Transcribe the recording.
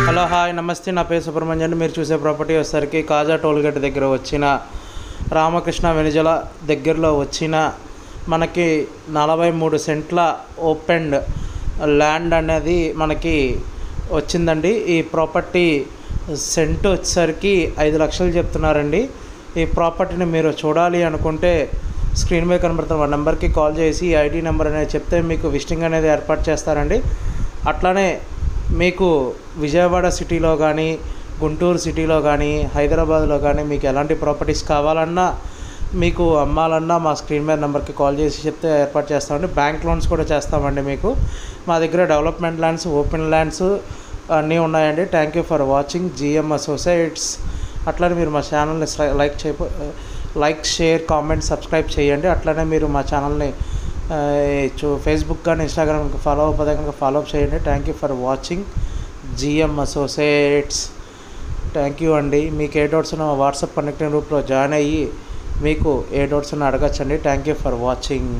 Hello hi నమస్తే, నా పేరు సుబ్రహ్మణ్యం. మీరు చూసే ప్రాపర్టీ వచ్చేసరికి కాజా టోల్గేట్ దగ్గర వచ్చిన రామకృష్ణ వెనిజల దగ్గరలో వచ్చిన మనకి 43 సెంట్ల ఓపెన్ ల్యాండ్ అనేది మనకి వచ్చిందండి. ఈ ప్రాపర్టీ సెంట్ వచ్చేసరికి 5 లక్షలు చెప్తున్నారండి. ఈ ప్రాపర్టీని మీరు చూడాలి అనుకుంటే స్క్రీన్ మీద కనబడుతున్న మా నెంబర్కి కాల్ చేసి ఐడి నెంబర్ అనేది చెప్తే మీకు విజిటింగ్ అనేది ఏర్పాటు చేస్తారండి. అట్లానే మీకు విజయవాడ సిటీలో కానీ, గుంటూరు సిటీలో కానీ, హైదరాబాద్లో కానీ మీకు ఎలాంటి ప్రాపర్టీస్ కావాలన్నా, మీకు అమ్మాలన్నా మా స్క్రీన్ మీద నెంబర్కి కాల్ చేసి చెప్తే ఏర్పాటు చేస్తామండి. బ్యాంక్ లోన్స్ కూడా చేస్తామండి. మీకు మా దగ్గర డెవలప్మెంట్ ల్యాండ్స్, ఓపెన్ ల్యాండ్స్ అన్నీ ఉన్నాయండి. Thank you for watching GM associates. అట్లనే మీరు మా ఛానల్ని లైక్ షేర్ కామెంట్ సబ్స్క్రైబ్ చేయండి. అట్లనే మీరు మా ఛానల్ని ఫేస్బుక్ కానీ ఇన్స్టాగ్రామ్ ఫాలో అవ్వకపోతే కనుక ఫాలో అప్ చేయండి. Thank you for watching GM associates. Thank you అండి. మీకు ఏ డౌట్స్ ఉన్నా వాట్సాప్ కనెక్టింగ్ గ్రూప్లో జాయిన్ అయ్యి మీకు ఏ డౌట్స్ ఉన్నా అడగచ్చండి. Thank you for watching.